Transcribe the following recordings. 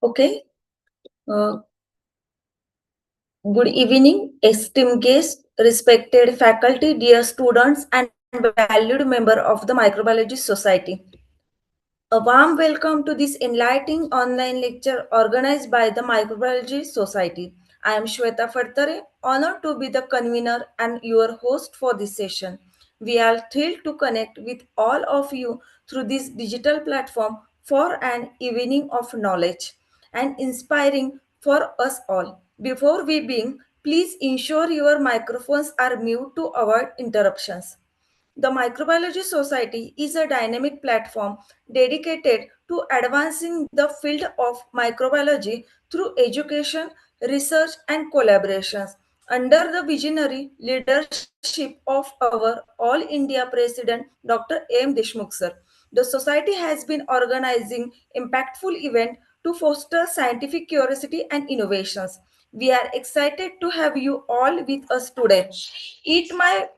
Okay. Uh, Good evening, esteemed guests, respected faculty, dear students, and valued member of the Microbiology Society. A warm welcome to this enlightening online lecture organized by the Microbiology Society. I am Shweta Fadtare, honored to be the convener and your host for this session. We are thrilled to connect with all of you through this digital platform for an evening of knowledge and inspiring for us all. Before we begin, please ensure your microphones are mute to avoid interruptions. The Microbiology Society is a dynamic platform dedicated to advancing the field of microbiology through education, research, and collaborations. Under the visionary leadership of our All India President Dr. M. Deshmukh sir, the society has been organizing impactful events to foster scientific curiosity and innovations. We are excited to have you all with us today. It my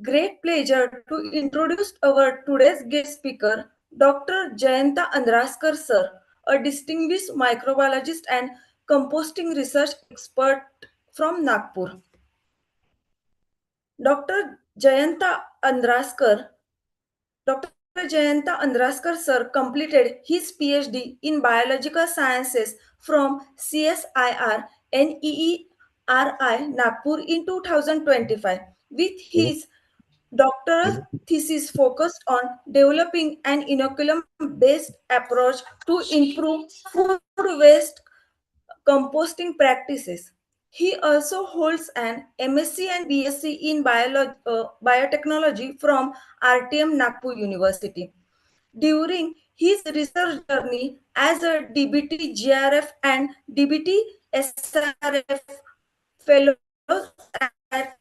great pleasure to introduce our today's guest speaker, Dr. Jayanta Andraskar sir, a distinguished microbiologist and composting research expert from Nagpur. Dr. Jayanta Andraskar Dr. Jayanta Andraskar sir completed his PhD in Biological Sciences from CSIR NEERI Nagpur in 2025 with his doctoral thesis focused on developing an inoculum-based approach to improve food waste composting practices. He also holds an MSc and BSc in biotechnology from RTM Nagpur University. During his research journey as a DBT GRF and DBT SRF fellows at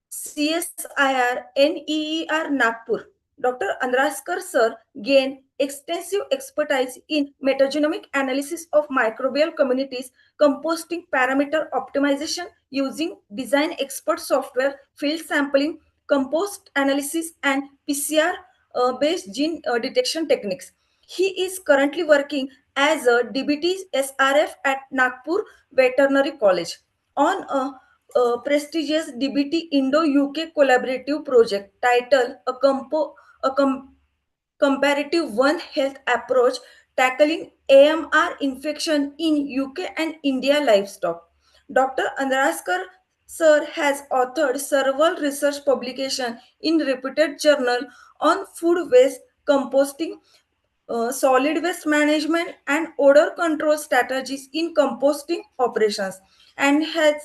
CSIR NEER Nagpur, Dr. Andraskar sir gained extensive expertise in metagenomic analysis of microbial communities, composting parameter optimization using design expert software, field sampling, compost analysis, and PCR based gene detection techniques. He is currently working as a DBT SRF at Nagpur Veterinary College on a prestigious DBT Indo-UK collaborative project titled a comparative One Health approach tackling AMR infection in UK and India livestock. Dr. Andraskar sir has authored several research publications in reputed journal on food waste, composting, solid waste management, and odor control strategies in composting operations, and has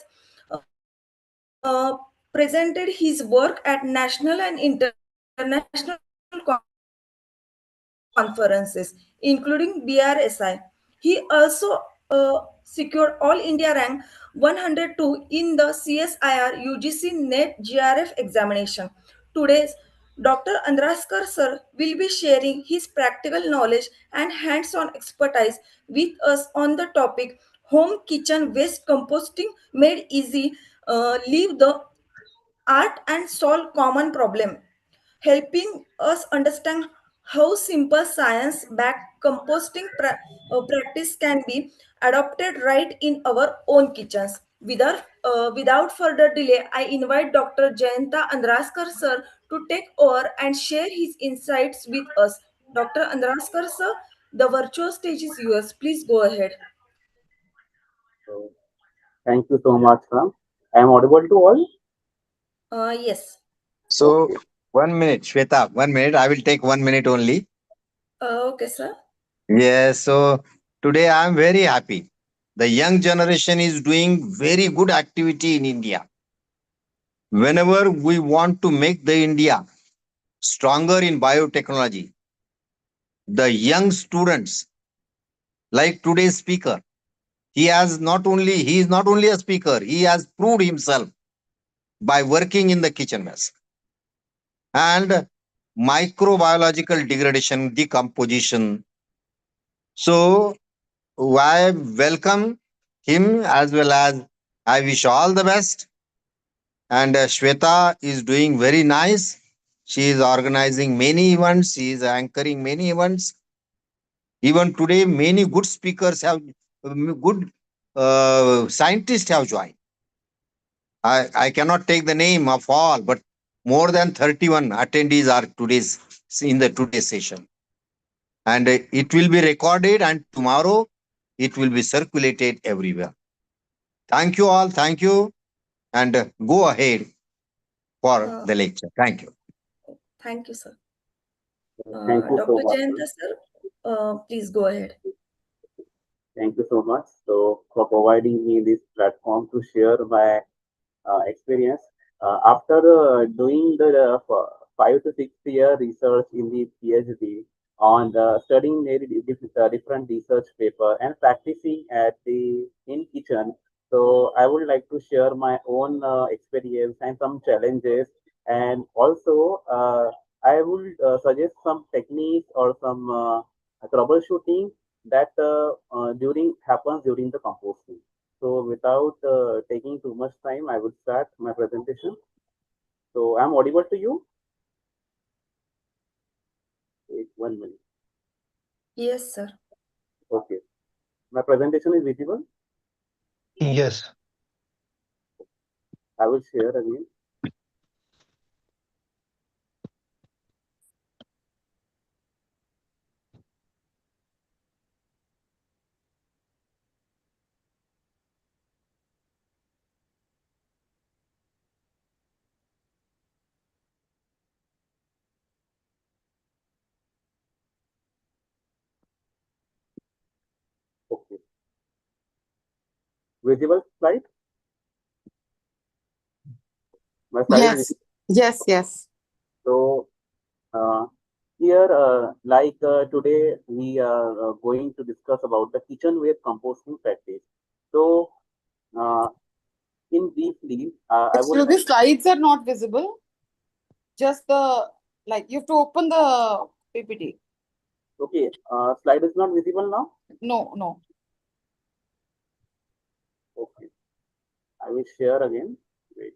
presented his work at national and international conferences, including BRSI. He also secured All India rank 102 in the CSIR UGC NET GRF examination. Today's Dr. Andraskar sir will be sharing his practical knowledge and hands-on expertise with us on the topic home kitchen waste composting made easy. Leave the art and solve common problem, helping us understand how simple science-backed practice can be adopted right in our own kitchens. Without further delay, I invite Dr. Jayanta Andraskar sir to take over and share his insights with us. Dr. Andraskar sir, the virtual stage is yours. Please go ahead. So, thank you so much, ma'am. I am audible to all? Yes. So, Okay. 1 minute, Shweta, 1 minute. I will take 1 minute only. Okay, sir. Yes. So, today I am very happy. The young generation is doing very good activity in India. Whenever we want to make the India stronger in biotechnology, the young students, like today's speaker, he is not only a speaker, he has proved himself by working in the kitchen mess and microbiological degradation, decomposition. So I welcome him as well as I wish all the best. And Shweta is doing very nice. She is organizing many events. She is anchoring many events. Even today, many good speakers have, good scientists have joined. I cannot take the name of all, but more than 31 attendees are in the today's session. And it will be recorded, and tomorrow it will be circulated everywhere. Thank you all. Thank you. And go ahead for Uh, the lecture. Thank you. Thank you, sir. Thank you so Dr. much. Jayanta, sir, please go ahead. Thank you so much. So for providing me this platform to share my experience. After doing the 5 to 6 year research in the PhD on the studying very different research paper and practicing at the in kitchen. So I would like to share my own experience and some challenges, and also I will suggest some techniques or some troubleshooting that during happens during the composting. So without taking too much time, I would start my presentation. So I'm audible to you. Wait 1 minute. Yes, sir. Okay. My presentation is visible. Yes. I will share again. Okay. Visible slide. My slide is Yes, visible. yes, yes. So uh, here, today, we are going to discuss about the kitchen waste composting practice. So uh, in briefly, I would Excuse like. me, slides are not visible. Just like you have to open the PPT. Okay. Slide is not visible now. No, no. Okay. I will share again. Wait.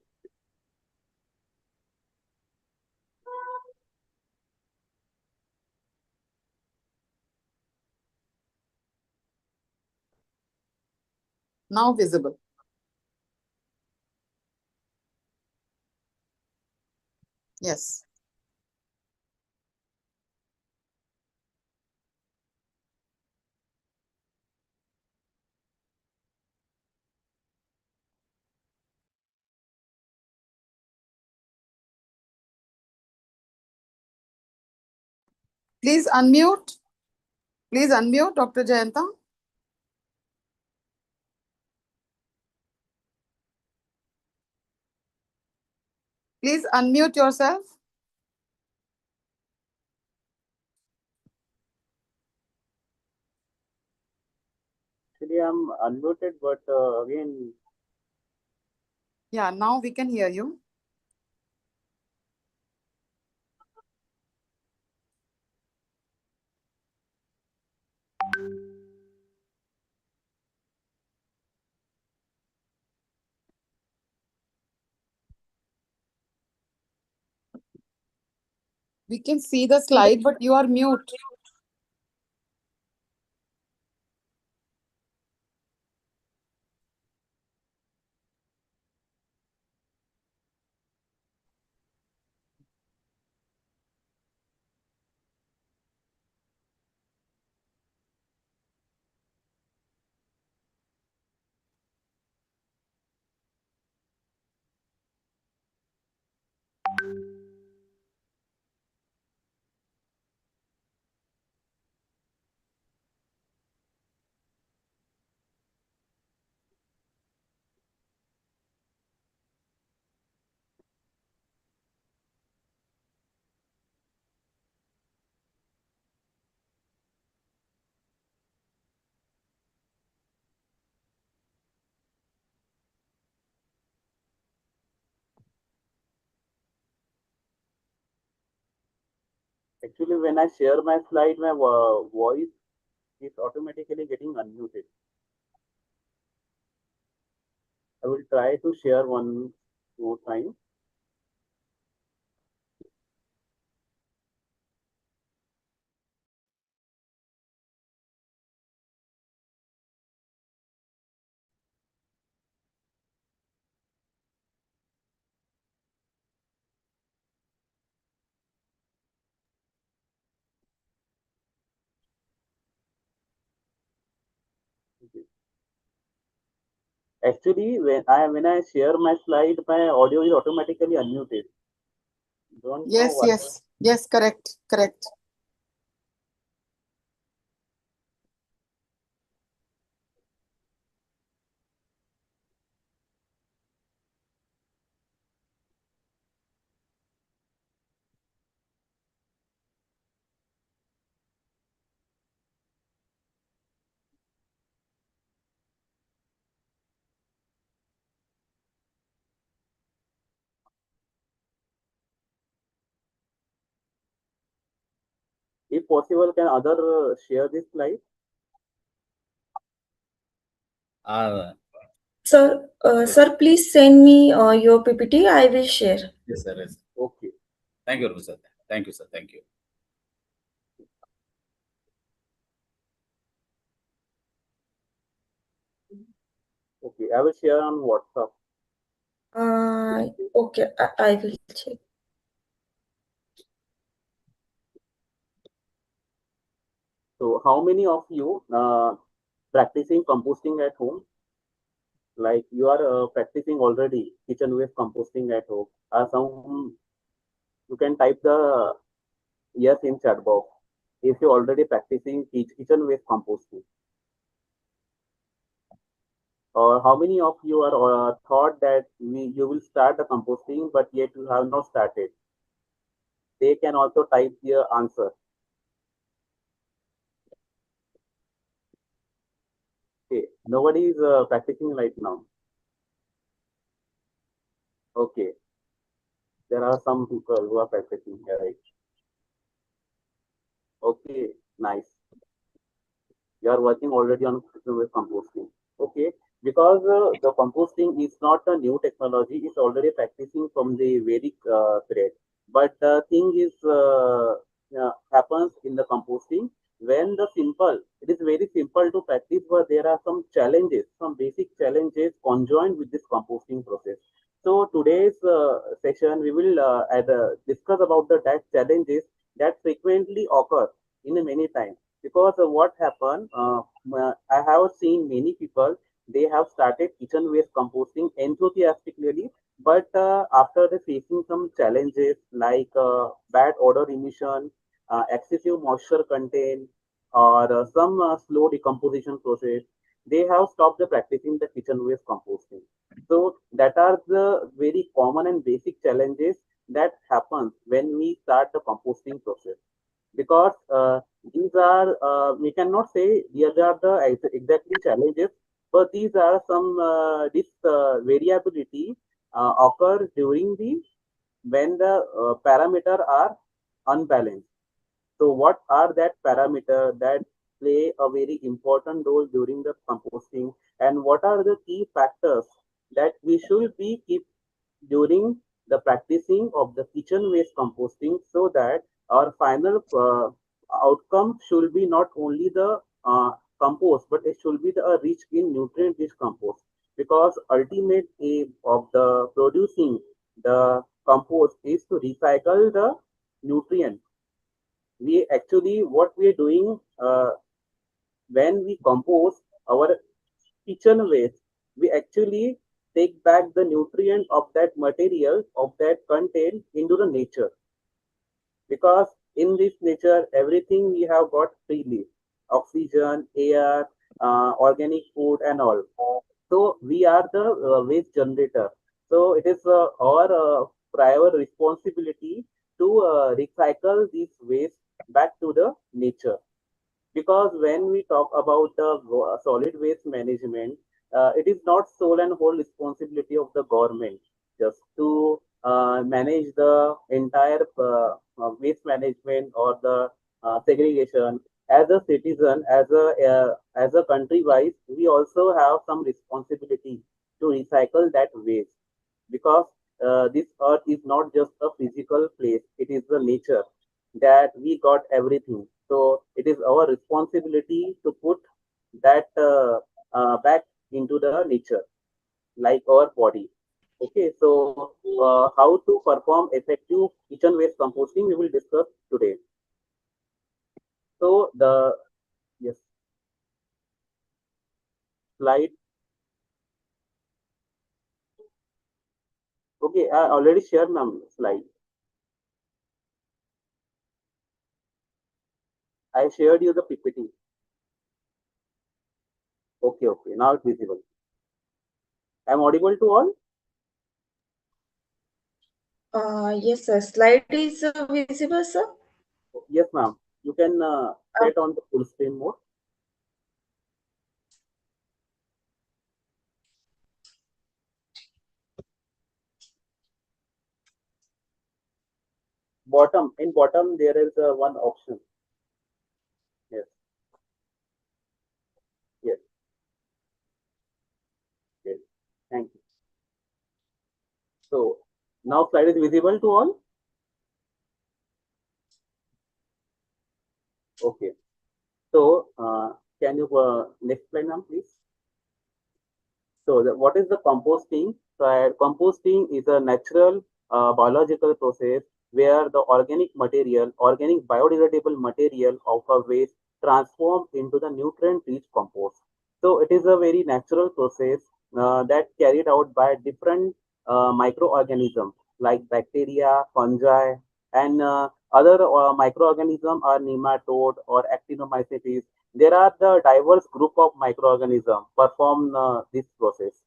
Now visible. Yes. Please unmute. Please unmute, Dr. Jayanta. Please unmute yourself. Actually, I'm unmuted, but again, Yeah, now we can hear you. We can see the slide, but you are mute. actually, when I share my slide, my voice is automatically getting unmuted. I will try to share one more time. Actually, when I share my slide, my audio is automatically unmuted. Don't know Yes, what. yes, yes, correct, correct. If possible, can other share this slide? Uh, Sir, yes, sir, please send me your PPT. I will share. yes, sir. Yes. Okay. Thank you, sir. Thank you, sir. Thank you. Okay. I will share on WhatsApp. Okay, I will check. So, how many of you practicing composting at home? Like you are practicing already kitchen waste composting at home. Some you can type the yes in chat box if you're already practicing kitchen waste composting. Or how many of you are thought that you will start the composting but yet you have not started? They can also type their answer. Okay, nobody is practicing right now. Okay, there are some people who are practicing here, right? Okay, nice. You are working already on with composting. Okay, because the composting is not a new technology, it's already practicing from the Vedic period. But the thing is, happens in the composting when it is very simple to practice, but there are some challenges, some basic challenges conjoined with this composting process. So today's session, we will discuss about the that challenges that frequently occur in many times because what happened I have seen many people they have started kitchen waste composting enthusiastically but after they facing some challenges like bad odor emission excessive moisture content or some slow decomposition process they have stopped the practicing the kitchen waste composting so that are the very common and basic challenges that happens when we start the composting process because these are we cannot say these are the exactly challenges but these are some this variability occur during the when the parameter are unbalanced so what are that parameter that play a very important role during the composting and what are the key factors that we should be keep during the practicing of the kitchen waste composting so that our final outcome should be not only the compost but it should be the rich in nutrient rich compost because ultimate aim of the producing the compost is to recycle the nutrient we actually what we are doing when we compose our kitchen waste we actually take back the nutrient of that material of that content into the nature because in this nature everything we have got freely oxygen air organic food and all so we are the waste generator so it is our prior responsibility to recycle this waste back to the nature because when we talk about the solid waste management, it is not sole and whole responsibility of the government just to manage the entire waste management or the segregation. As a citizen, as a country wise, we also have some responsibility to recycle that waste because this earth is not just a physical place; it is the nature that we got everything. So it is our responsibility to put that back into the nature, like our body. Okay, so how to perform effective kitchen waste composting we will discuss today. So the yes slide Okay, I already shared my slide. I shared you the PPT. Okay, okay. Now it's visible. I'm audible to all? Yes, sir. Slide is visible, sir. Yes, ma'am. You can set on the full screen mode. Bottom, in bottom, there is one option. Yes, yes, yes. Thank you. So now slide is visible to all? Okay. So can you next slide, ma'am, please? So what is the composting? So composting is a natural biological process where the organic biodegradable material of a waste transformed into the nutrient-rich compost. So it is a very natural process that carried out by different microorganisms like bacteria, fungi, and other microorganisms are nematode or actinomycetes. There are the diverse group of microorganisms perform this process.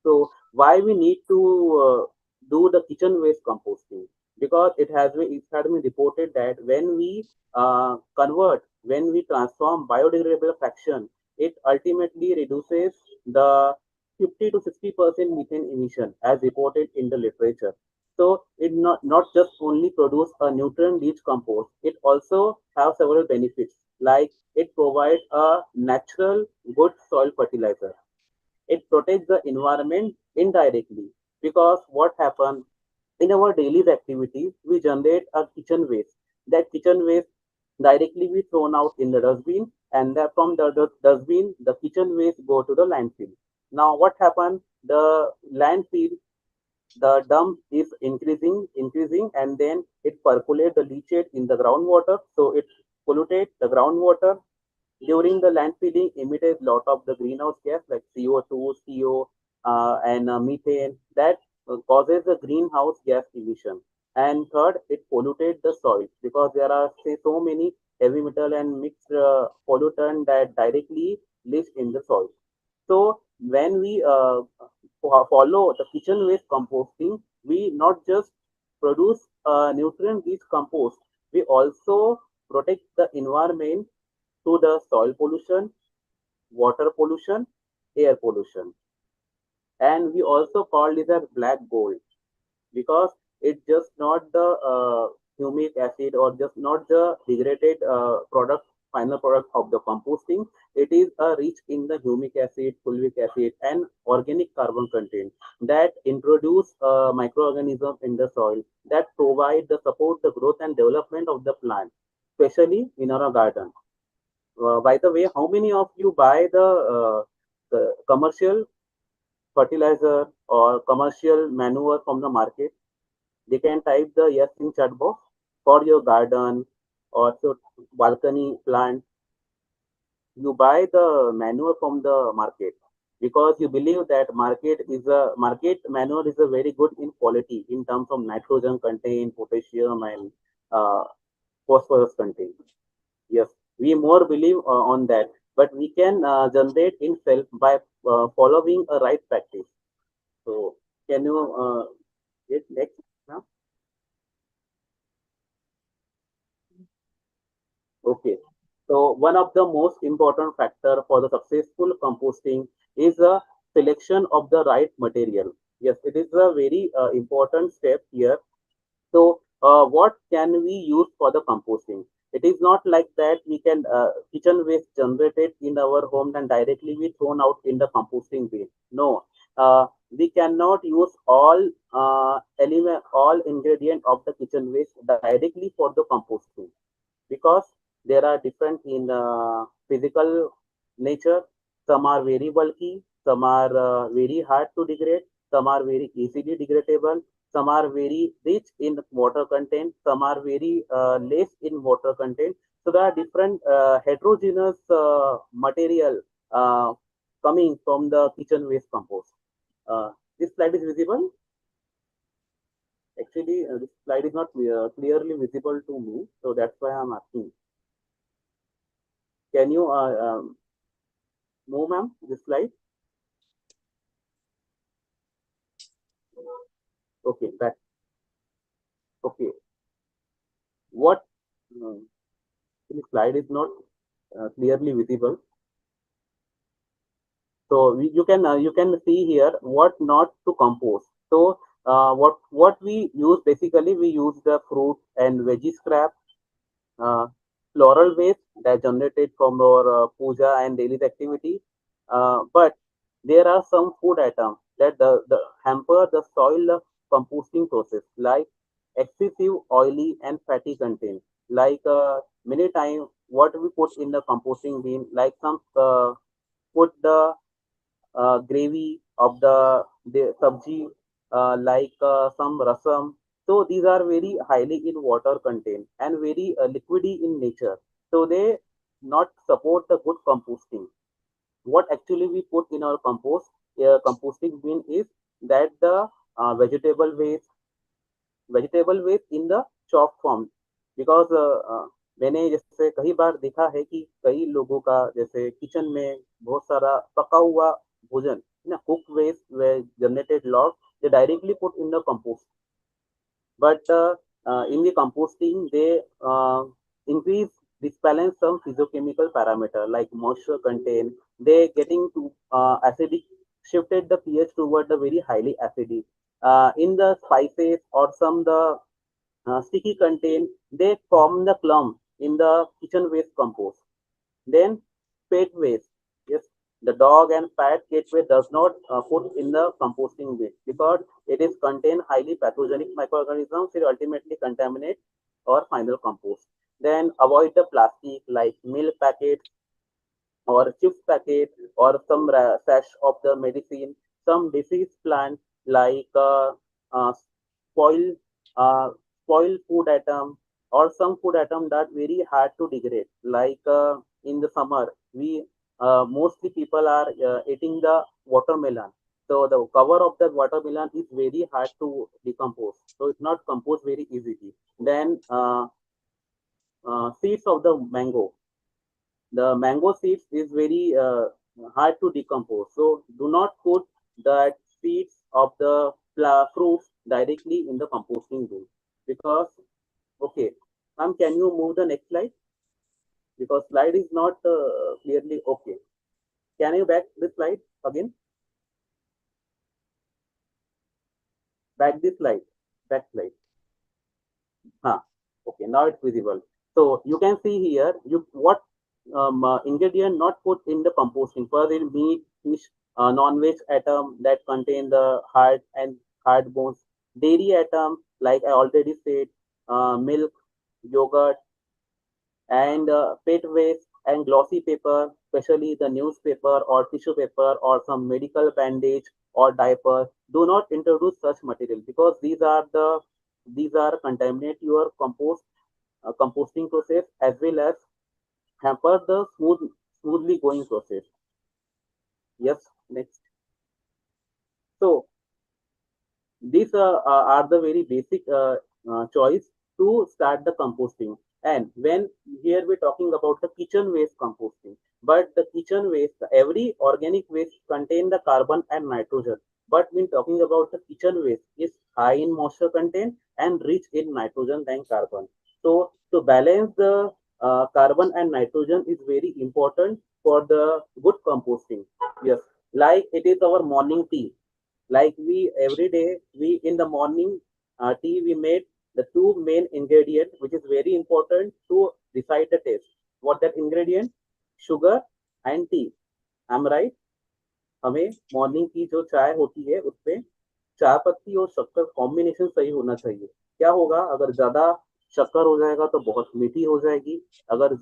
So why we need to do the kitchen waste composting? Because it has been reported that when we when we transform biodegradable fraction, it ultimately reduces the 50 to 60% methane emission as reported in the literature. So it not just only produce a nutrient-rich compost, it also have several benefits like it provides a natural good soil fertilizer. It protects the environment indirectly because what happens in our daily activities, we generate a kitchen waste. That kitchen waste directly be thrown out in the dustbin, and that from the dustbin, the kitchen waste go to the landfill. Now, what happens? The landfill, the dump is increasing, and then it percolates the leachate in the groundwater. So it pollutes the groundwater during the land feeding emits a lot of the greenhouse gas like CO2, CO, and methane that causes the greenhouse gas emission. And third, it polluted the soil because there are say so many heavy metal and mixed pollutant that directly lives in the soil. So when we follow the kitchen waste composting, we not just produce nutrient-rich compost, we also protect the environment to the soil pollution, water pollution, air pollution. And we also call it as black gold because it's just not the humic acid or just not the degraded final product of the composting. It is rich in the humic acid, fulvic acid, and organic carbon content that introduce microorganisms in the soil that provide the support the growth and development of the plant, especially in our garden. By the way, how many of you buy the commercial fertilizer or commercial manure from the market? They can type the yes in chat box for your garden or so balcony plant. You buy the manure from the market because you believe that market manure is a very good in quality in terms of nitrogen content, potassium, and uh, phosphorus content. Yes, we more believe on that, but we can generate in self by following a right practice. So, can you get next now? Okay. So, one of the most important factor for the successful composting is the selection of the right material. Yes, it is a very important step here. So, what can we use for the composting? It is not like that we can kitchen waste generated in our home and directly be thrown out in the composting bin. No, we cannot use all ingredient of the kitchen waste directly for the composting because there are different in physical nature. Some are very bulky, some are very hard to degrade, some are very easily degradable, some are very rich in water content, some are very less in water content. So there are different heterogeneous material coming from the kitchen waste compost. This slide is visible. Actually, this slide is not clearly visible to me, so that's why I'm asking. Can you move, ma'am, this slide? Okay, that okay. What the slide is not clearly visible. So you can see here what not to compost. So what we use basically, we use the fruit and veggie scrap, uh, floral waste that generated from our puja and daily activity. But there are some food items that hamper the soil composting process, like excessive oily and fatty content. Like many times, what we put in the composting bin, like some put the gravy of the sabji, like some rasam. So these are very highly in water content and very liquidy in nature. So they not support the good composting. What actually we put in our composting bin is that the vegetable waste in the chalk form, because मैंने जैसे कई बार देखा है कि कई लोगों का जैसे किचन में बहुत सारा पका हुआ भोजन ना, cook waste generated lot, they directly put in the compost. But in the composting, they increase disbalance some physiochemical parameter like moisture content. They getting to acidic, shifted the pH toward the very highly acidic. In the spices or some the sticky content, they form the clump in the kitchen waste compost. Then pet waste. Yes, the dog and cat gateway does not put in the composting bin because it is contain highly pathogenic microorganisms will ultimately contaminate our final compost. Then avoid the plastic like milk packets or chips packet or some sash of the medicine, some disease plant like spoil uh, spoil food item or some food item that very hard to degrade. Like in the summer, we mostly people are eating the watermelon. So the cover of the watermelon is very hard to decompose. So it's not composed very easily. Then seeds of the mango, the mango seeds is very hard to decompose. So do not put that seeds of the fruits directly in the composting bin because okay, ma'am, can you move the next slide because slide is not clearly okay. Can you back this slide again? Back this slide. Back slide. Huh. Okay, now it's visible. So you can see here you what ingredient not put in the composting. First, in meat, fish, non-veg atom that contain the hard and hard bones. Dairy atom, like I already said, milk, yogurt, and pet waste and glossy paper, especially the newspaper or tissue paper or some medical bandage or diaper. Do not introduce such material because these are contaminate your composting process as well as hamper the smoothly going process. Yes, next. So these are the very basic choice to start the composting. And when here we're talking about the kitchen waste composting, but the kitchen waste, every organic waste contain the carbon and nitrogen. But when talking about the kitchen waste, is high in moisture content and rich in nitrogen than carbon. So to balance the carbon and nitrogen is very important for the good composting. Yes, like it is our morning tea, like we every day we in the morning tea we made the two main ingredient which is very important to decide the taste. What that ingredient? Sugar and tea. I'm right? हमें morning की जो चाय होती है उसपे चाय पत्ती और शक्कर कॉम्बिनेशन सही होना चाहिए. क्या होगा अगर ज्यादा शक्कर हो जाएगा तो बहुत मीठी हो जाएगी, अगर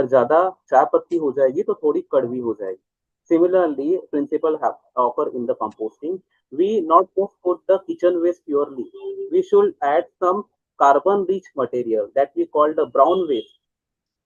ज्यादा चाय पत्ती हो जाएगी तो थोड़ी कड़वी हो जाएगी. Similarly, principle have offer in the composting. We not just put the kitchen waste purely. We should add some carbon-rich material that we call the brown waste.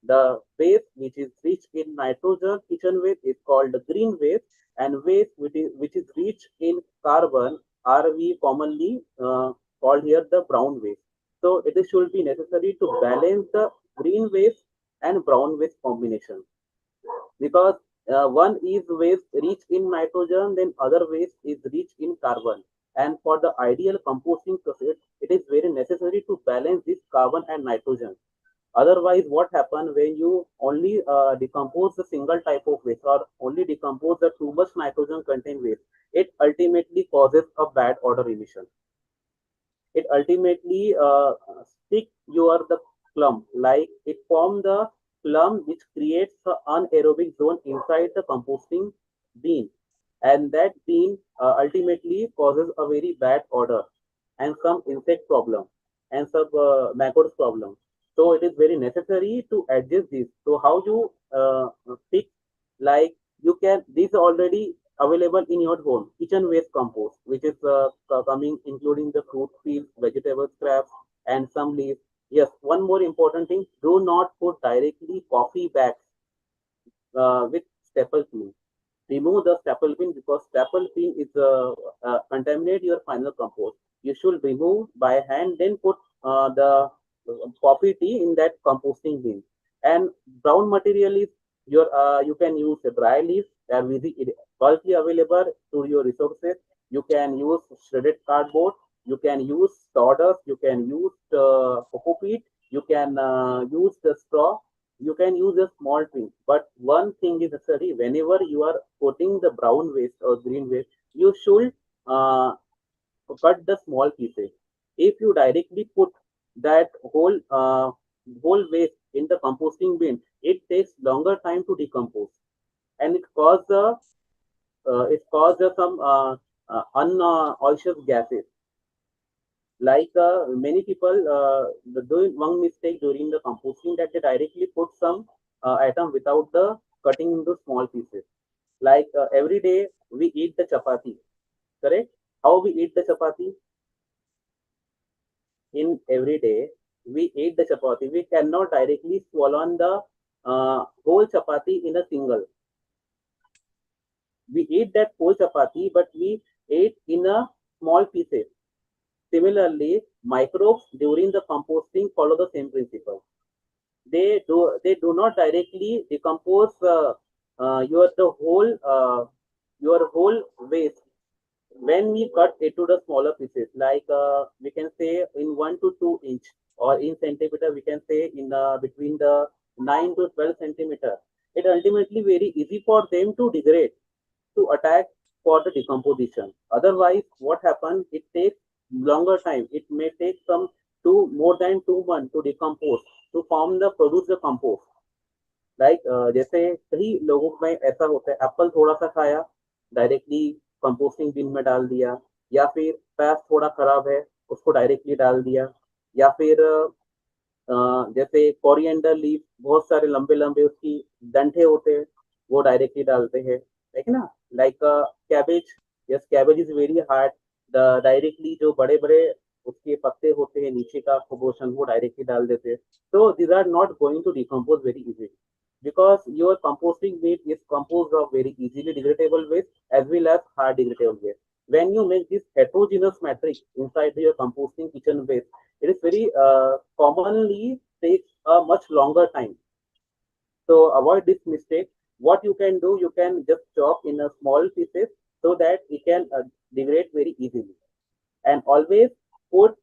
The waste which is rich in nitrogen, kitchen waste, is called the green waste, and waste which is rich in carbon are we commonly called here the brown waste. So it is should be necessary to balance the green waste and brown waste combination, because one is waste rich in nitrogen, then other waste is rich in carbon. And for the ideal composting process, it is very necessary to balance this carbon and nitrogen. Otherwise, what happens when you only decompose the single type of waste or only decompose the too much nitrogen contained waste, it ultimately causes a bad odor emission. It ultimately stick your the clump, like it form the clump which creates the anaerobic zone inside the composting bean, and that bean ultimately causes a very bad odor and some insect problem and some maggots problem. So it is very necessary to adjust this. So how you fix, like you can, these are already available in your home, kitchen waste compost, which is coming including the fruit peels, vegetable scraps, and some leaves. Yes, one more important thing: do not put directly coffee bags with staple clean. Remove the staple bin, because staple bin is contaminate your final compost. You should remove by hand, then put the coffee tea in that composting bin. And brown material is your you can use the dry leaves, they are bulkily available to your resources. You can use shredded cardboard, you can use sawdust, you can use cocoa peat, you can use the straw, you can use a small thing. But one thing is necessary: whenever you are putting the brown waste or green waste, you should uh, cut the small pieces. If you directly put that whole waste in the composting bin, it takes longer time to decompose, and it causes some unaceous gases. Like many people doing one mistake during the composting, that they directly put some item without the cutting into small pieces. Like every day we eat the chapati, correct? How we eat the chapati? In every day we eat the chapati, we cannot directly swallow the whole chapati in a single. We eat that whole chapati, but we ate in a small pieces. Similarly, microbes during the composting follow the same principle. They do not directly decompose your whole waste. When we cut it to the smaller pieces, like we can say in 1 to 2 inch, or in centimeter we can say in between the 9 to 12 centimeter, it ultimately very easy for them to degrade, to attack for the decomposition. Otherwise, what happens? It takes longer time. It may take some more than 2 months to decompose, to form the produce the compost. Like जैसे कई लोगों में ऐसा होता है, Apple थोड़ा सा खाया, डायरेक्टली कंपोस्टिंग बिन में डाल दिया, या फिर प्याज थोड़ा खराब है, उसको डायरेक्टली डाल दिया, या फिर जैसे कोरिएंडर लीफ बहुत सारे लंबे लंबे उसकी डंठे होते हैं, वो डायरेक्टली डालते हैं, ठीक है ना? Like cabbage, yes cabbage is very hard, the directly जो बड़े बड़े उसके पत्ते होते हैं नीचे का पोर्शन, वो डायरेक्टली डाल देते हैं. So these are not going to decompose very easily, because your composting waste is composed of very easily degradable waste as well as hard degradable waste. When you make this heterogeneous matrix inside your composting kitchen waste, it is very commonly takes a much longer time. So avoid this mistake. What you can do, you can just chop in a small pieces so that it can degrade very easily. And always put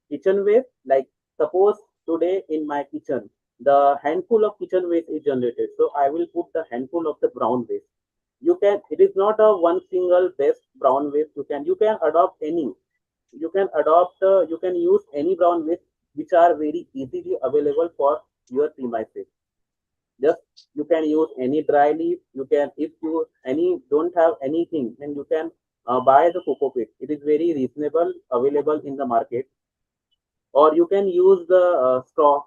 kitchen waste, like suppose today in my kitchen the handful of kitchen waste is generated, so I will put the handful of the brown waste. You can, it is not a one single best brown waste. You can adopt any, you can use any brown waste which are very easily available for your premises. Just you can use any dry leaf. You can, if you any don't have anything, then you can buy the cocoa pit. It is very reasonable, available in the market. Or you can use the straw,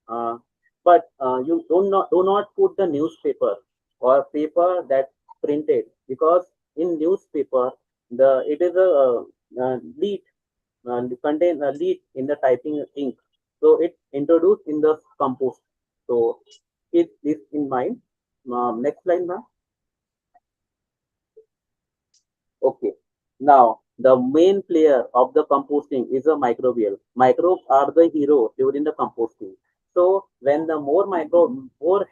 uh, but you do not put the newspaper or paper that printed, because in newspaper the it is a lead, contain a lead in the typing ink, so it introduced in the compost. So it is in mind. Next slide, ma'am. Okay, now The main player of the composting is a microbial. Microbes are the hero during the composting. So when the more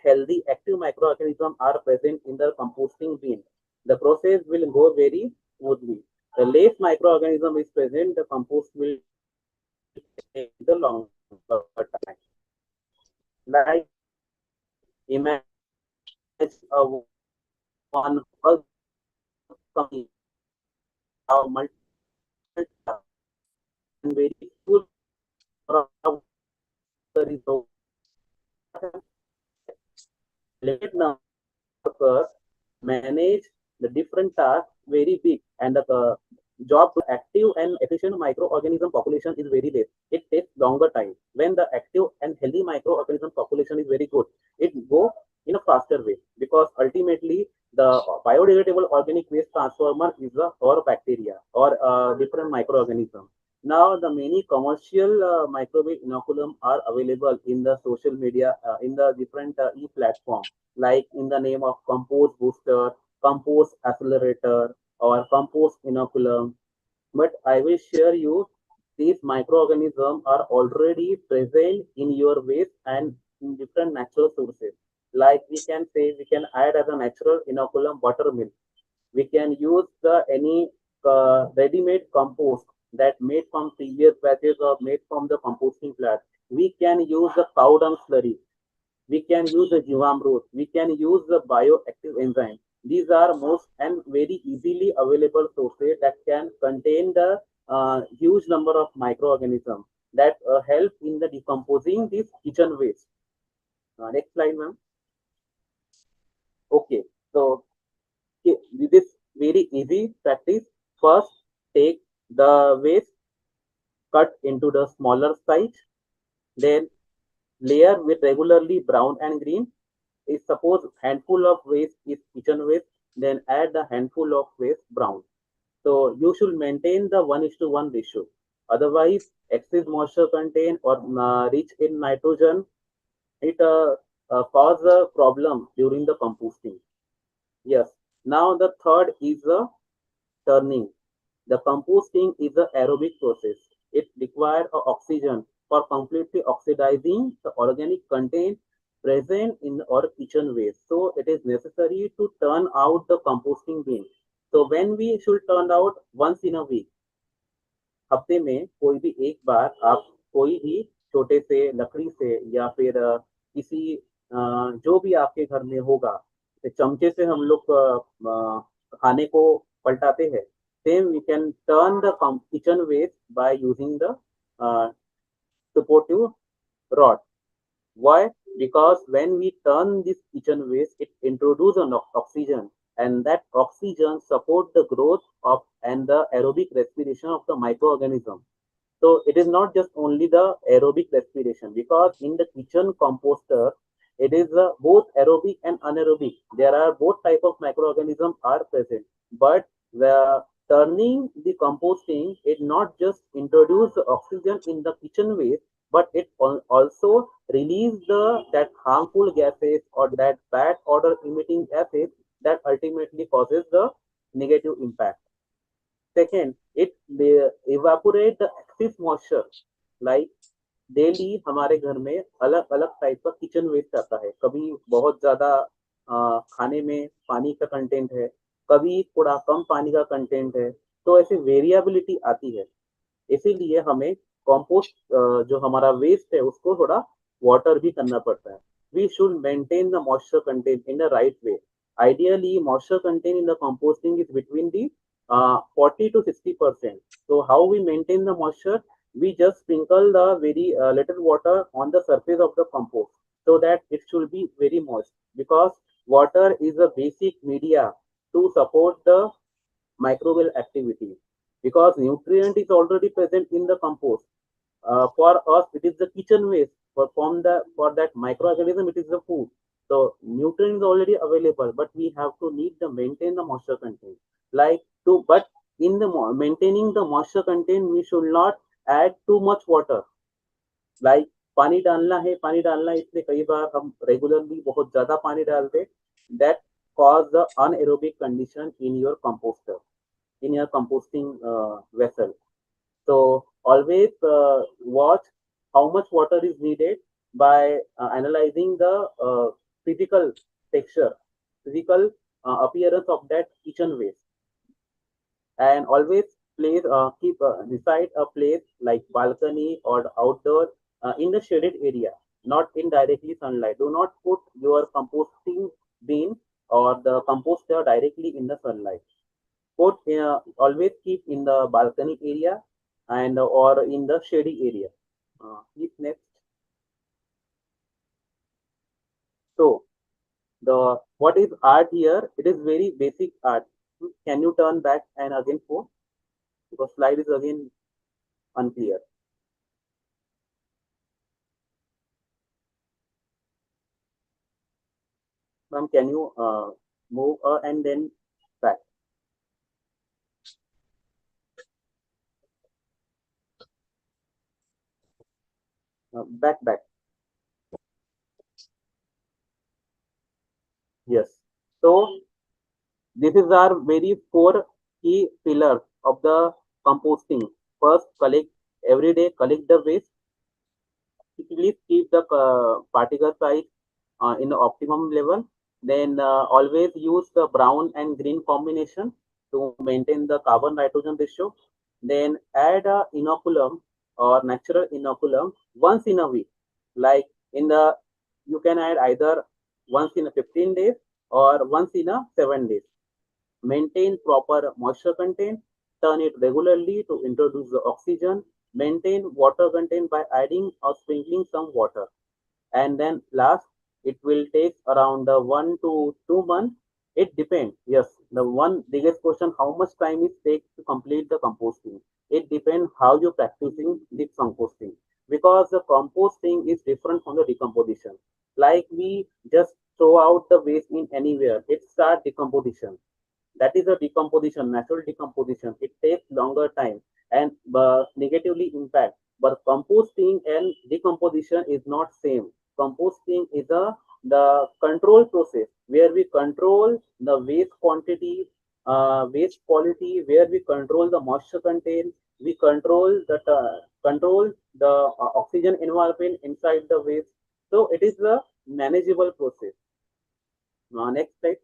healthy active microorganisms are present in the composting bin, the process will go very smoothly. The less microorganism is present, the compost will take the longer time. Like imagine a one bulk company have multiple tasks and very few number of workers is working. What happens? That limited number of workers manage the different tasks very big, and the job to the active and efficient microorganism population is very less. It takes longer time. When the active and healthy microorganism population is very good, it go in a faster way, because ultimately the biodegradable organic waste transformer is a or bacteria or different microorganism. Now the many commercial microbial inoculum are available in the social media, in the different e-platform, like in the name of compost booster, compost accelerator, or compost inoculum. But I will share you, these microorganisms are already present in your waste and in different natural sources. Like we can say, we can add as a natural inoculum buttermilk. We can use the any ready-made compost that made from previous batches or made from the composting plant. We can use the cow dung slurry, we can use the Jivamrut, we can use the bioactive enzyme. These are most and very easily available sources that can contain the huge number of microorganisms that help in the decomposing this kitchen waste. Next slide, ma'am. Okay, so this is very easy practice. First, take the waste, cut into the smaller size, then layer with regularly brown and green. If suppose handful of waste is kitchen waste, then add a handful of waste brown. So you should maintain the 1:1 ratio. Otherwise, excess moisture content or rich in nitrogen, it cause a problem during the composting. Yes. Now the third is the turning. The composting is an aerobic process. It requires oxygen for completely oxidizing the organic content present in our kitchen waste. So it is necessary to turn out the composting bin. So when we should turn out once in a week, हफ्ते में कोई भी एक बार आप कोई भी छोटे से लकड़ी से या फिर किसी जो भी आपके घर में होगा, तो चमचे से हम लोग खाने को पलटाते हैं. Same we can turn the kitchen waste by using the supportive rod. Why? Because when we turn this kitchen waste, it introduces an oxygen, and that oxygen supports the growth of and the aerobic respiration of the microorganism. So it is not just only the aerobic respiration, because in the kitchen composter, it is both aerobic and anaerobic. There are both type of microorganisms are present, but the turning the composting, it not just introduce the oxygen in the kitchen waste, but it also release the that harmful gases or that bad odor emitting gases that ultimately causes the negative impact. Second, it evaporate the excess moisture. Like daily हमारे घर में अलग अलग type का kitchen waste आता है. कभी बहुत ज्यादा खाने में पानी का कंटेंट है, कभी थोड़ा कम पानी का कंटेंट है, तो ऐसे वेरिएबिलिटी आती है. इसीलिए हमें कंपोस्ट जो हमारा वेस्ट है उसको थोड़ा वाटर भी करना पड़ता है. We should maintain the moisture content in the right way. Ideally, moisture content in the composting is between the 40 to 60%. So how we maintain the moisture? We just sprinkle the very little water on the surface of the compost so that it should be very moist, because water is a basic media to support the microbial activity, because nutrient is already present in the compost. For us it is the kitchen waste, for that microorganism it is the food. So nutrient is already available, but we have to need to maintain the moisture content. Like to but in the maintaining the moisture content, we should not add too much water. Like पानी डालना है, इसलिए कई बार हम regularly बहुत ज्यादा पानी डालते, that cause the anaerobic condition in your composter. in your composting vessel. So always watch how much water is needed by analyzing the physical texture, physical appearance of that kitchen waste, and always place keep decide a place like balcony or outdoor in the shaded area, not in directly sunlight. Do not put your composting bin or the composter directly in the sunlight. Put always keep in the balcony area and or in the shady area. Please next. So the what is art here? It is very basic art. Can you turn back and again for, because slide is again unclear. Ma'am, can you move and then back? Back. Yes. So this is our very four key pillars of the composting. First, collect every day. Collect the waste. Please keep the particle size in the optimum level. Then always use the brown and green combination to maintain the carbon nitrogen ratio. Then add a inoculum or natural inoculum once in a week. Like in the, you can add either once in a 15 days or once in a 7 days. Maintain proper moisture content. Turn it regularly to introduce the oxygen. Maintain water content by adding or sprinkling some water. And then last, it will take around 1 to 2 months. It depends. Yes, the one biggest question: how much time it takes to complete the composting? It depends how you're practicing the composting, because the composting is different from the decomposition. Like we just throw out the waste in anywhere, it starts decomposition. That is a decomposition, natural decomposition. It takes longer time and negatively impact. But composting and decomposition is not same. Composting is a the control process where we control the waste quantity, waste quality, where we control the moisture content, we control the oxygen environment inside the waste. So it is a manageable process. Next slide.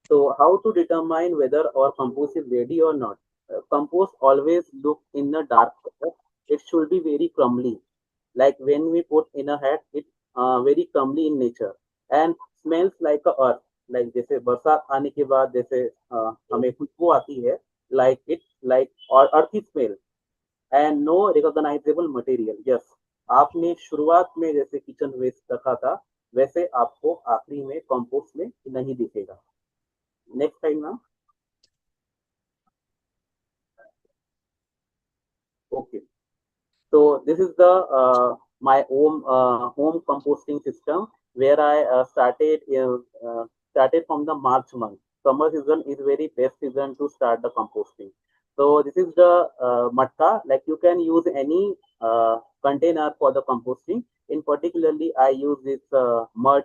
So how to determine whether our compost is ready or not? Compost always look in the dark color. It should be very crumbly. Like when we put in a hat, it very crumbly in nature and smells like a earth. Like जैसे बरसात आने के बाद जैसे हमें खुशबू आती है, like it like or earthy smell and no recognizable material. Yes, आपने शुरुआत में जैसे किचन वेस्ट रखा था, वैसे आपको आखिरी में कंपोस्ट में नहीं दिखेगा. Next time now. Okay. So this is the my home composting system where I started from the March month. Summer season is very best season to start the composting. So this is the matka. Like you can use any container for the composting. In particularly, I use this mud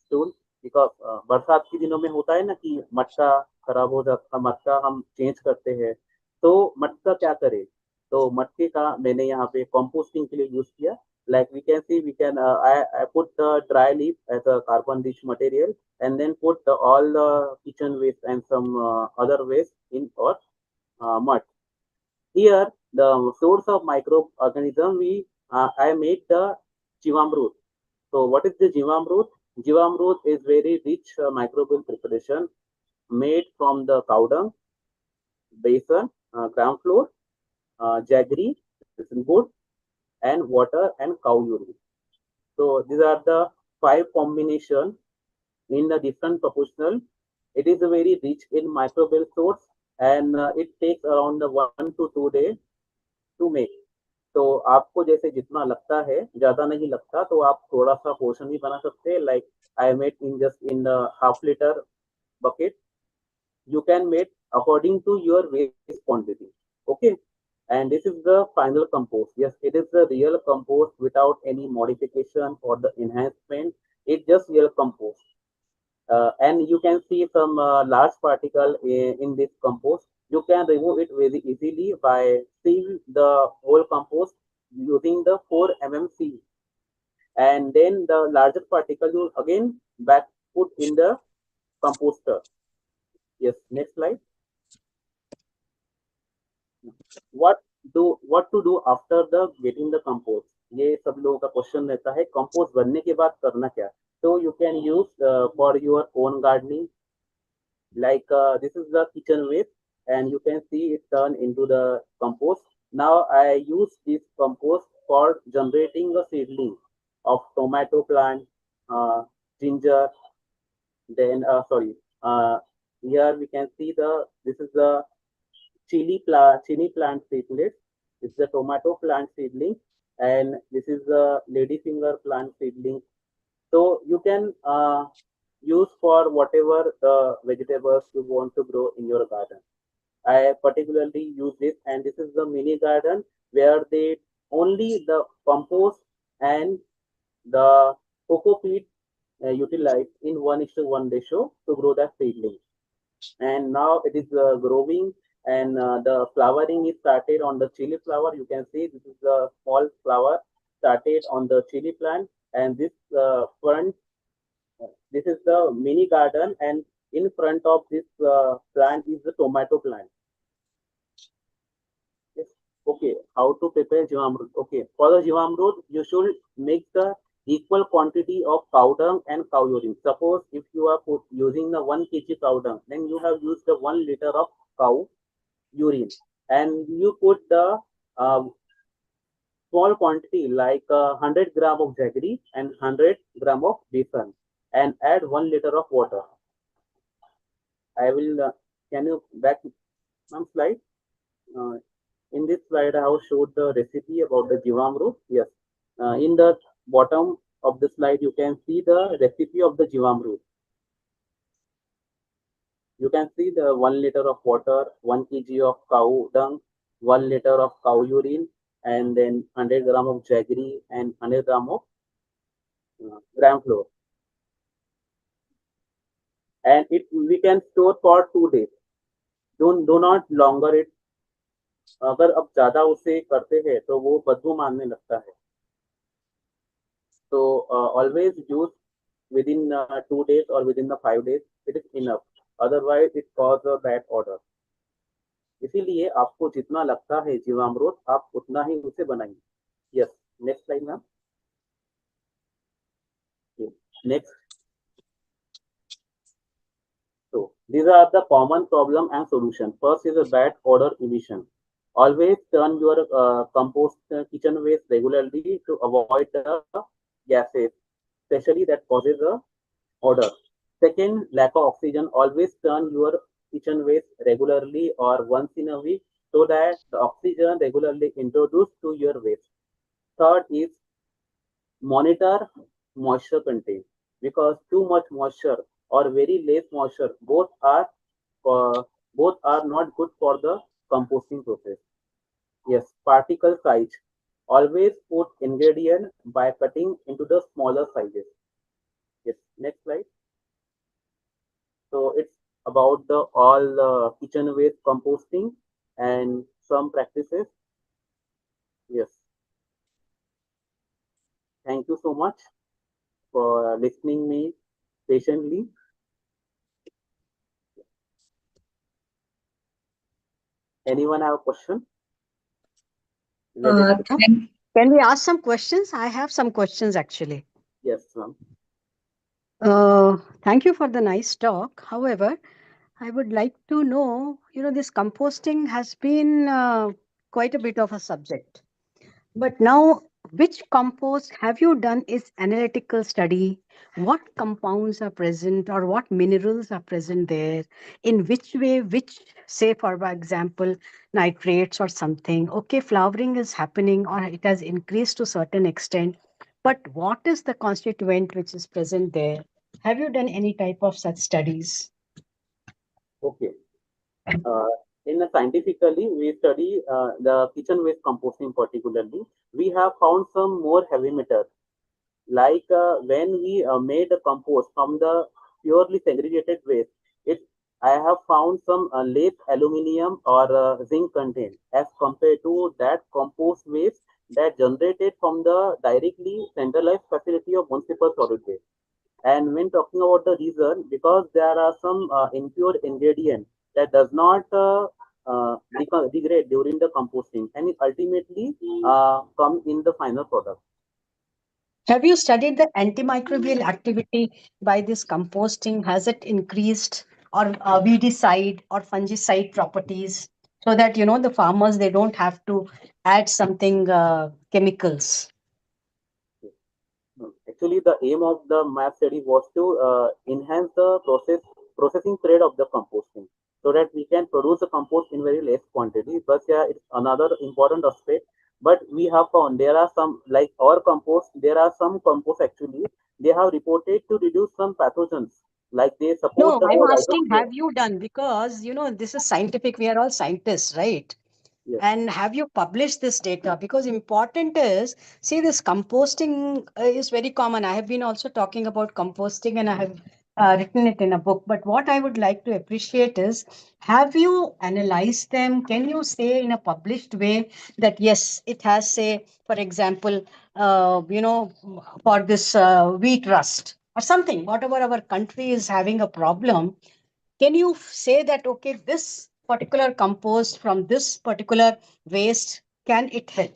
stool because बरसात के दिनों में होता है ना कि मटका खराब हो जाता, मटका हम चेंज करते हैं. तो मटका क्या करे, तो मटके का मैंने यहाँ पे composting के लिए यूज किया. Like we can see, we can I put the dry leaf as a carbon rich material and then put all the kitchen waste and some other waste in or mud. Here the source of microorganism I make the Jivamrut. So what is the Jivamrut? Jivamrut is very rich microbial preparation made from the cow dung, besan, gram flour, jaggery, wood, and water and cow urine. So these are the five combination in the different proportional. It is a very rich in microbial source and it takes around the 1 to 2 days to make. तो आपको जैसे जितना लगता है, ज्यादा नहीं लगता, तो आप थोड़ा सा पोर्शन भी बना सकते हैं. Like I made in just in half litre bucket. You can make according to your waste quantity. Okay. And this is the final compost. Yes, it is the real compost without any modification or the enhancement. It's just real compost. And you can see some large particle in this compost. You can remove it very easily by seal the whole compost using the 4 seal, and then the larger particle you again back put in the composter. Yes, next slide. What to do after the getting the compost? ये सब लोगों का question रहता है, compost बनने के बाद करना क्या? So you can use for your own gardening, like this is the kitchen waste, and you can see it turn into the compost. Now I use this compost for generating a seedling of tomato plant, ginger, then sorry, uh, here we can see this is the chili plant seedlings. This is the tomato plant seedling, and this is the ladyfinger plant seedling. So you can use for whatever the vegetables you want to grow in your garden. I particularly use this, and this is the mini garden where they only the compost and the cocoa peat utilized in 1:1 ratio to grow that seedling. And now it is growing, and the flowering is started on the chili flower. You can see this is the small flower started on the chili plant, and this front this is the mini garden, and in front of this plant is the tomato plant. Yes. Okay, how to prepare jivamrut? Okay, for the jivamrut you should make the equal quantity of cow dung and cow urine. Suppose if you are using the 1 kg cow dung, then you have used the 1 liter of cow urine, and you put the uh, small quantity like 100 gram of jaggery and 100 gram of besan, and add 1 liter of water. I will can you back one slide? uh, in this slide I have showed the recipe about the jivamrut. Yes, in the bottom of the slide you can see the recipe of the jivamrut. You can see the 1 liter of water, 1 kg of cow dung, 1 liter of cow urine, and then 100 gram of jaggery and 100 gram of gram flour. And it we can store for 2 days. Do not longer it. अगर अब ज्यादा उसे करते हैं तो वो बदबू मारने लगता है. So always use within 2 days or within the 5 days. It is enough. Otherwise it causes a bad odor. इसीलिए आपको जितना लगता है जीवामृत आप उतना ही उसे बनाइए. Yes, next slide ma'am. Next. So these are the common problem and solution. First is a bad odor emission. Always turn your compost kitchen waste regularly to avoid the gases, especially that causes a odor. Second, lack of oxygen. Always turn your kitchen waste regularly or once in a week so that the oxygen regularly introduced to your waste. Third is monitor moisture content, because too much moisture or very less moisture uh, both are not good for the composting process. Yes, particle size. Always put ingredient by cutting into the smaller sizes. Yes, next slide. So it's about the all kitchen waste composting and some practices. Yes. Thank you so much for listening me patiently. Anyone have a question? Uh, thank, Can we ask some questions? I have some questions actually. Yes, ma'am. Thank you for the nice talk. However, I would like to know, this composting has been quite a bit of a subject. But now, which compost have you done is analytical study? What compounds are present or what minerals are present there? In which way, say for example, nitrates or something. Okay, flowering is happening or it has increased to certain extent. But what is the constituent which is present there? Have you done any type of such studies? Okay. Uh, scientifically, we study the kitchen waste composting particularly. We have found some more heavy metals, like when we made a compost from the purely segregated waste. It I have found some less aluminum or zinc content as compared to that compost waste that generated from the directly centralized facility of municipal solid waste. And when talking about the reason, because there are some impure ingredient that does not degrade during the composting, and it ultimately come in the final product. Have you studied the antimicrobial activity by this composting? Has it increased, or weedicide or fungicide properties, so that the farmers, they don't have to add something chemicals? Actually, the aim of the map study was to enhance the processing period of the composting, so that we can produce the compost in very less quantity. But yeah, it's another important aspect. But we have found there are some, like our compost. There are some compost actually they have reported to reduce some pathogens, like they support No, the I'm asking, rhizobia. have you done? Because this is scientific. We are all scientists, right? Yes, And have you published this data? Because important is, see, this composting is very common. I have been also talking about composting, and I have written it in a book. But what I would like to appreciate is, have you analyzed them? Can you say in a published way that yes, it has, say, for example, for this wheat rust or something, whatever our country is having a problem, can you say that, okay, this particular compost from this particular waste, can it help?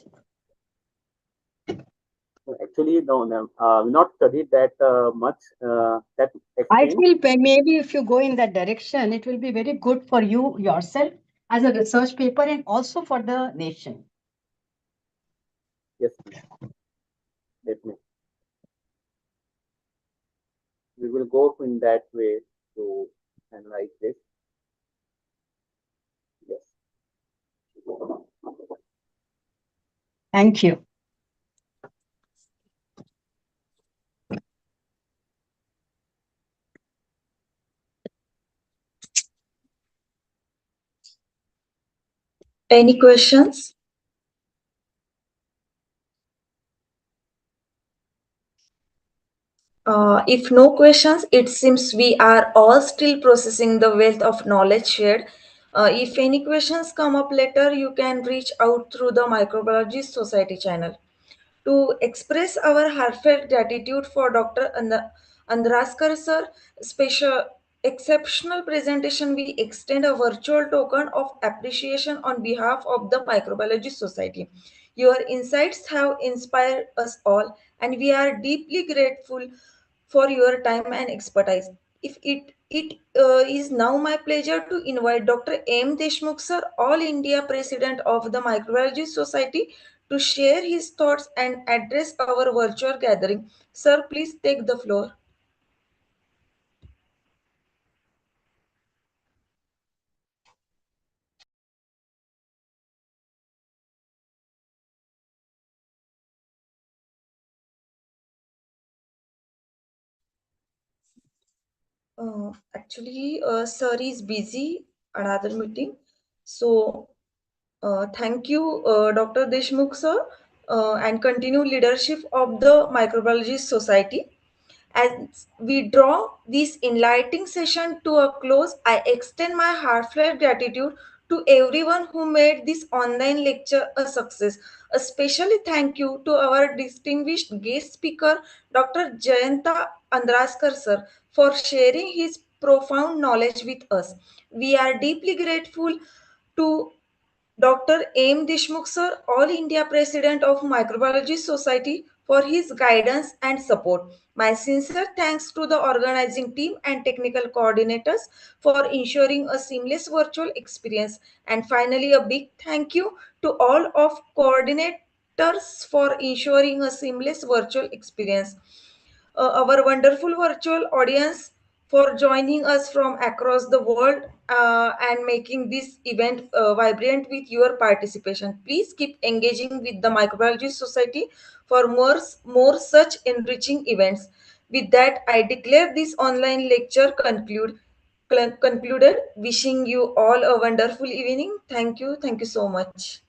actually, no, no, not studied that much that I extent. feel maybe if you go in that direction, it will be very good for you yourself as a research paper and also for the nation. Yes, definitely. We will go in that way to analyze this. Yes. Thank you. Any questions? If no questions, it seems we are all still processing the wealth of knowledge shared. If any questions come up later, you can reach out through the Microbiology Society channel. To express our heartfelt gratitude for Dr. Andraskar sir, special exceptional presentation, we extend a virtual token of appreciation on behalf of the Microbiology Society. Your insights have inspired us all, and we are deeply grateful for your time and expertise. If it is now my pleasure to invite Dr. M. Deshmukh sir, All India President of the Microbiology Society, to share his thoughts and address our virtual gathering. Sir, please take the floor. Sir is busy, another meeting. So, thank you, Dr. Deshmukh, sir, and continue leadership of the Microbiology Society. As we draw this enlightening session to a close, I extend my heartfelt gratitude to everyone who made this online lecture a success. Especially thank you to our distinguished guest speaker, Dr. Jayanta Andraskar sir, for sharing his profound knowledge with us. We are deeply grateful to Dr. M. Deshmukh sir, All India President of Microbiology Society, for his guidance and support. My sincere thanks to the organizing team and technical coordinators for ensuring a seamless virtual experience. And finally, a big thank you to all of coordinators for ensuring a seamless virtual experience. Our wonderful virtual audience for joining us from across the world and making this event vibrant with your participation. Please keep engaging with the Microbiology Society for more such enriching events. With that, I declare this online lecture concluded. Wishing you all a wonderful evening. Thank you. Thank you so much.